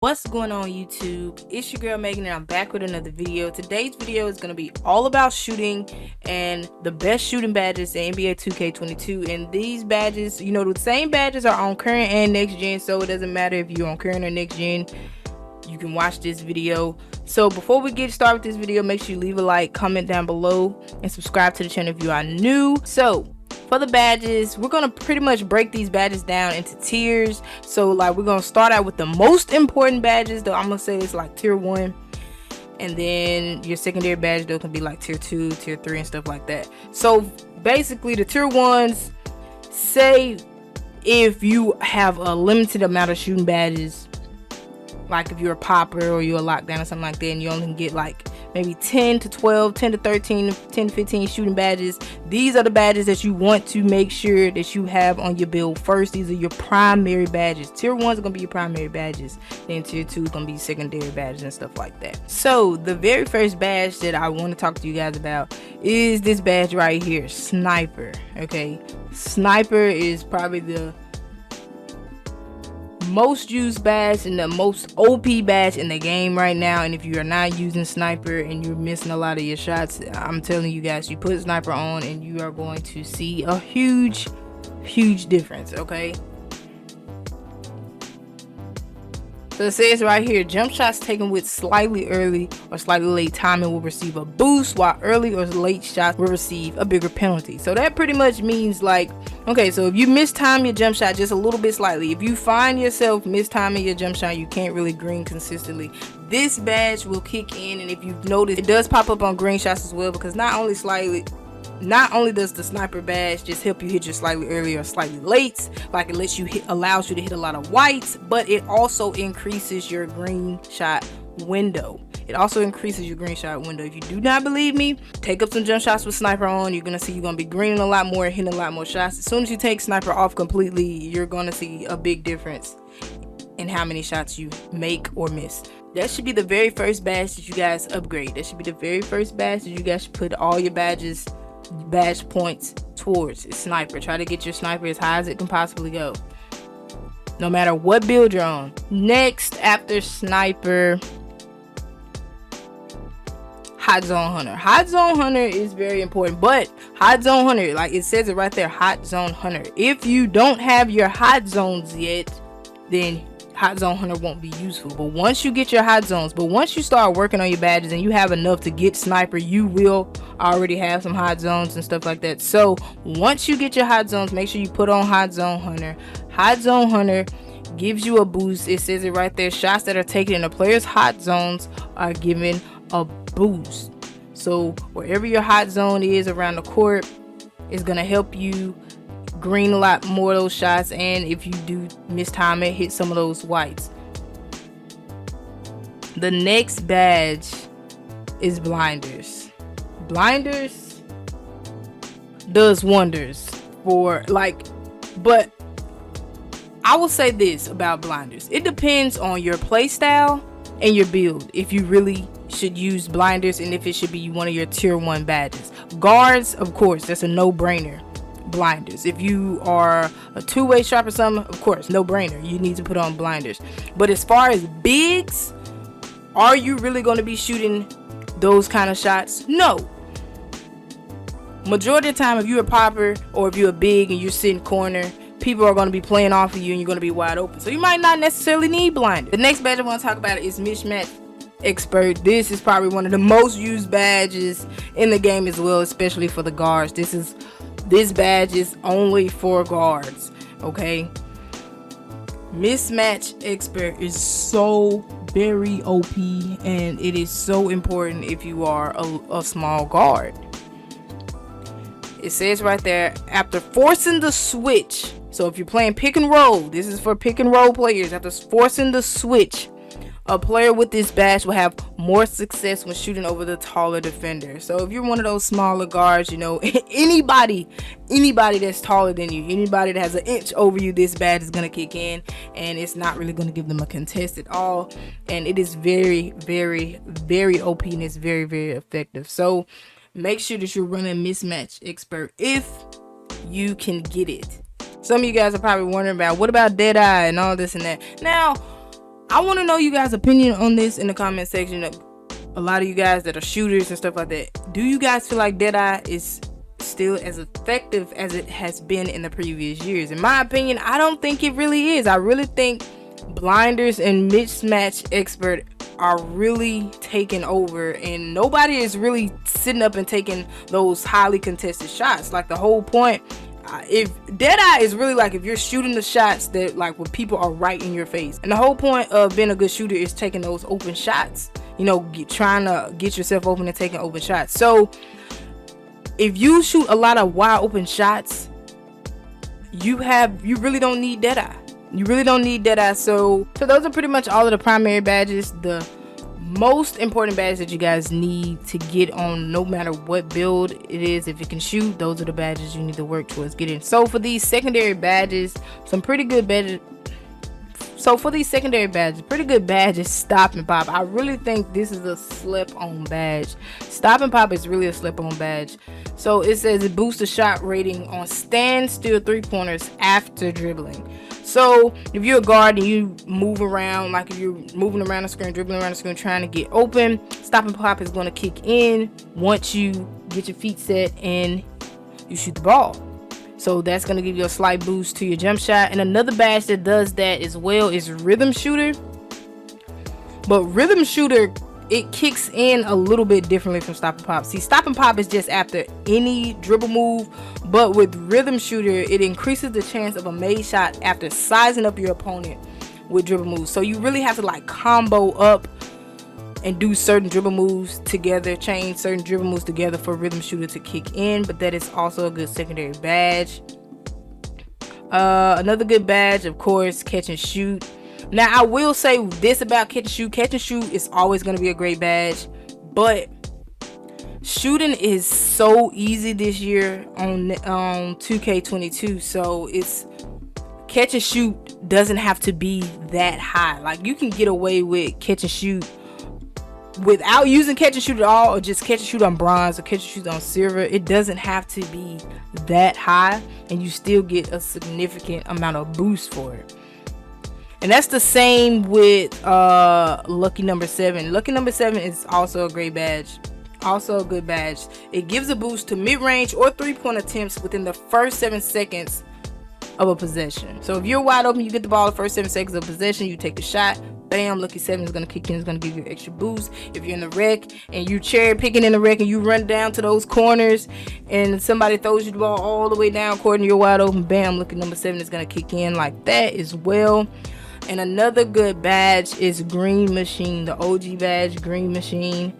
What's going on YouTube? It's your girl Megan and I'm back with another video. Today's video is going to be all about shooting and the best shooting badges in NBA 2K22. And these badges, you know, the same badges are on current and next gen, so it doesn't matter if you're on current or next gen, you can watch this video. So before we get started with this video, make sure you leave a like, comment down below, and subscribe to the channel if you are new. So for the badges, we're gonna pretty much break these badges down into tiers. So like we're gonna start out with the most important badges, though I'm gonna say it's like tier 1, and then your secondary badge though can be like tier 2, tier 3 and stuff like that. So basically the tier 1s, say if you have a limited amount of shooting badges, like if you're a popper or you're a lockdown or something like that, and you only can get like maybe 10 to 12, 10 to 13, 10 to 15 shooting badges, these are the badges that you want to make sure that you have on your build first. These are your primary badges. Tier 1s are going to be your primary badges, then tier 2 is going to be secondary badges and stuff like that. So the very first badge that I want to talk to you guys about is this badge right here, Sniper. Okay, Sniper is probably the most used badge and the most OP badge in the game right now. And if you are not using Sniper and you're missing a lot of your shots, I'm telling you guys, you put Sniper on and you are going to see a huge difference. Okay, so it says right here, jump shots taken with slightly early or slightly late timing will receive a boost, while early or late shots will receive a bigger penalty. So that pretty much means like, okay, so if you mistime your jump shot just a little bit slightly, if you find yourself mistiming your jump shot, you can't really green consistently, this badge will kick in. And if you've noticed, it does pop up on green shots as well, because not only does the Sniper badge just help you hit your slightly early or slightly late, like it lets you hit, allows you to hit a lot of whites, but it also increases your green shot window. It also increases your green shot window. If you do not believe me, take up some jump shots with Sniper on. You're gonna see you're gonna be greening a lot more, hitting a lot more shots. As soon as you take Sniper off completely, you're gonna see a big difference in how many shots you make or miss. That should be the very first badge that you guys upgrade. That should be the very first badge that you guys should put all your badge points towards. Is Sniper. Try to get your Sniper as high as it can possibly go, no matter what build you're on. Next, after Sniper, Hot Zone Hunter. Hot Zone Hunter is very important, but Hot Zone Hunter, like it says it right there, Hot Zone Hunter. If you don't have your hot zones yet, then Hot Zone Hunter won't be useful. But once you get your hot zones, once you start working on your badges and you have enough to get Sniper, you will already have some hot zones and stuff like that. So once you get your hot zones, make sure you put on Hot Zone Hunter. Hot Zone Hunter gives you a boost. It says it right there, shots that are taken in a player's hot zones are given a boost. So wherever your hot zone is around the court is going to help you green a lot more of those shots, and if you do mistime it, hit some of those whites. The next badge is Blinders. Blinders does wonders for like, but I will say this about Blinders, it depends on your play style and your build if you really should use Blinders, and if it should be one of your tier 1 badges. Guards, of course, that's a no-brainer. Blinders. If you are a two-way shot or something, of course, no brainer, you need to put on Blinders. But as far as bigs, are you really going to be shooting those kind of shots? No. Majority of the time, if you're a popper or if you're a big and you're sitting corner, people are going to be playing off of you and you're going to be wide open, so you might not necessarily need Blinders. The next badge I want to talk about is MISMATCH Expert. This is probably one of the most used badges in the game as well, especially for the guards. This badge is only for guards. Okay, MISMATCH Expert is so very OP, and it is so important if you are a small guard. It says right there, after forcing the switch, so if you're playing pick and roll, this is for pick and roll players. After forcing the switch, a player with this badge will have more success when shooting over the taller defender. So if you're one of those smaller guards, you know, anybody that's taller than you, anybody that has an inch over you, this badge is going to kick in, and it's not really going to give them a contest at all. And it is very OP, and it's very effective. So make sure that you're running MISMATCH Expert if you can get it. Some of you guys are probably wondering about, what about Deadeye and all this and that. Now, I want to know you guys' opinion on this in the comment section. A lot of you guys that are shooters and stuff like that, do you guys feel like Deadeye is still as effective as it has been in the previous years? In my opinion, I don't think it really is. I really think blinders and mismatch expert are really taking over, and nobody is really sitting up and taking those highly contested shots. Like, the whole point, if Deadeye is really like if you're shooting the shots that like when people are right in your face, and the whole point of being a good shooter is taking those open shots, you know, trying to get yourself open and taking open shots. So if you shoot a lot of wide open shots, you really don't need Deadeye. You really don't need Deadeye. So those are pretty much all of the primary badges. The most important badges that you guys need to get on no matter what build it is. If you can shoot, those are the badges you need to work towards getting. So for these secondary badges, some pretty good badges. Pretty good badges, Stop and Pop. I really think this is a slip-on badge. Stop and Pop is really a slip-on badge. So it says it boosts the shot rating on standstill three-pointers after dribbling. So if you're a guard and you move around, like if you're moving around the screen, dribbling around the screen, trying to get open, Stop and Pop is going to kick in once you get your feet set and you shoot the ball. So that's going to give you a slight boost to your jump shot. And another badge that does that as well is Rhythm Shooter. But Rhythm Shooter, it kicks in a little bit differently from Stop and Pop. See, Stop and Pop is just after any dribble move, but with Rhythm Shooter, it increases the chance of a made shot after sizing up your opponent with dribble moves. So you really have to like combo up and do certain dribble moves together, chain certain dribble moves together for Rhythm Shooter to kick in. But that is also a good secondary badge. Another good badge, of course, Catch and Shoot. Now, I will say this about Catch and Shoot. Catch and Shoot is always going to be a great badge, but shooting is so easy this year on 2K22. So it's Catch and Shoot doesn't have to be that high. Like, you can get away with Catch and Shoot without using Catch and Shoot at all, or just Catch and Shoot on bronze or Catch and Shoot on silver. It doesn't have to be that high, and you still get a significant amount of boost for it. And that's the same with Lucky Number 7. Lucky Number 7 is also a great badge. Also a good badge. It gives a boost to mid-range or three-point attempts within the first 7 seconds of a possession. So if you're wide open, you get the ball the first 7 seconds of possession, you take the shot, bam, Lucky 7 is going to kick in. It's going to give you an extra boost. If you're in the wreck and you cherry picking in the wreck and you run down to those corners and somebody throws you the ball all the way down court and you're wide open, bam, Lucky Number 7 is going to kick in like that as well. And another good badge is Green Machine, the OG badge, Green Machine.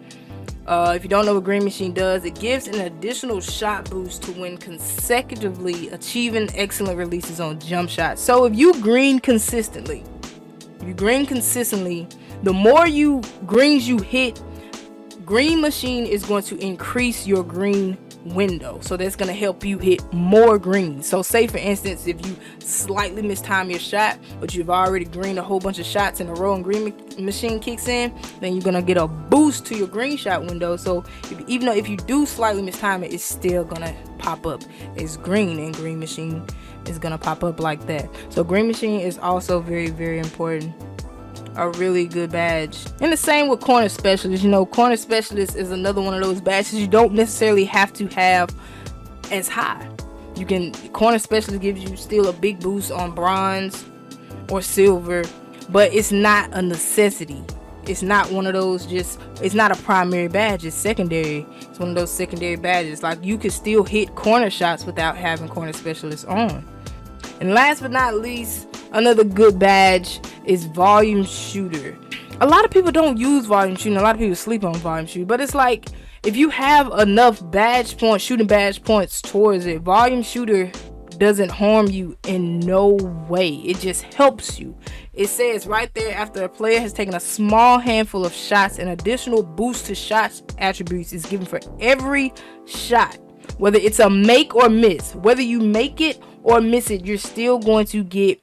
If you don't know what Green Machine does, it gives an additional shot boost to when consecutively achieving excellent releases on jump shots. So if you green consistently, the more greens you hit, Green Machine is going to increase your green window. So that's going to help you hit more greens. So say for instance, if you slightly mistime your shot, but you've already greened a whole bunch of shots in a row and Green Machine kicks in, then you're going to get a boost to your green shot window. So even though if you do slightly mistime it, it's still going to pop up as green, and Green Machine is going to pop up like that. So Green Machine is also very, very important. A really good badge. And the same with Corner Specialist. You know, Corner Specialist is another one of those badges you don't necessarily have to have as high. Corner Specialist gives you still a big boost on bronze or silver, but it's not a necessity. It's not one of those it's not a primary badge, it's secondary. It's one of those secondary badges. Like, you could still hit corner shots without having Corner Specialist on. And last but not least, another good badge is Volume Shooter. A lot of people don't use Volume Shooting. A lot of people sleep on Volume Shooter. But it's like, if you have enough shooting badge points towards it, Volume Shooter doesn't harm you in no way. It just helps you. It says right there, after a player has taken a small handful of shots, an additional boost to shots attributes is given for every shot. Whether it's a make or miss, whether you make it or miss it, you're still going to get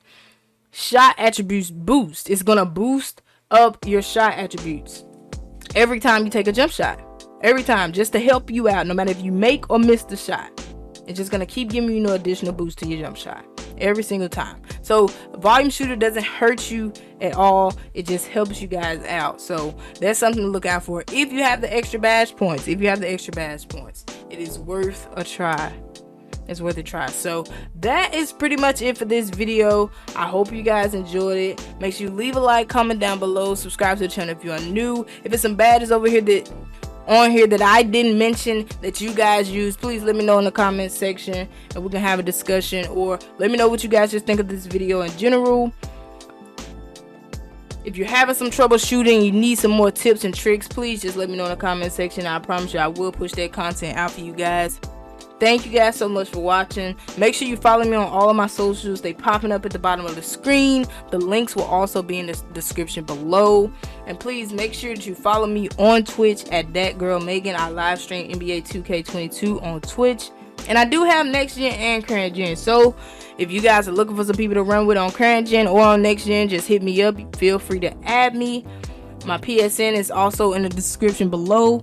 shot attributes boost. It's going to boost up your shot attributes every time you take a jump shot. Every time, just to help you out, no matter if you make or miss the shot. It's just going to keep giving you additional boost to your jump shot. every single time. So volume shooter doesn't hurt you at all, it just helps you guys out. So that's something to look out for if you have the extra badge points. It is worth a try. It's worth a try. So that is pretty much it for this video. I hope you guys enjoyed it. Make sure you leave a like, comment down below, subscribe to the channel if you are new. If there's some badges over here that I didn't mention that you guys use, please let me know in the comment section and we can have a discussion, or let me know what you guys just think of this video in general. If you're having some troubleshooting, you need some more tips and tricks, please just let me know in the comment section. I promise you I will push that content out for you guys. Thank you guys so much for watching. Make sure you follow me on all of my socials. They popping up at the bottom of the screen. The links will also be in the description below. And please make sure that you follow me on Twitch at DatGirlMeagan. I live stream NBA 2K22 on Twitch. And I do have next gen and current gen. So if you guys are looking for some people to run with on current gen or on next gen, just hit me up. Feel free to add me. My PSN is also in the description below.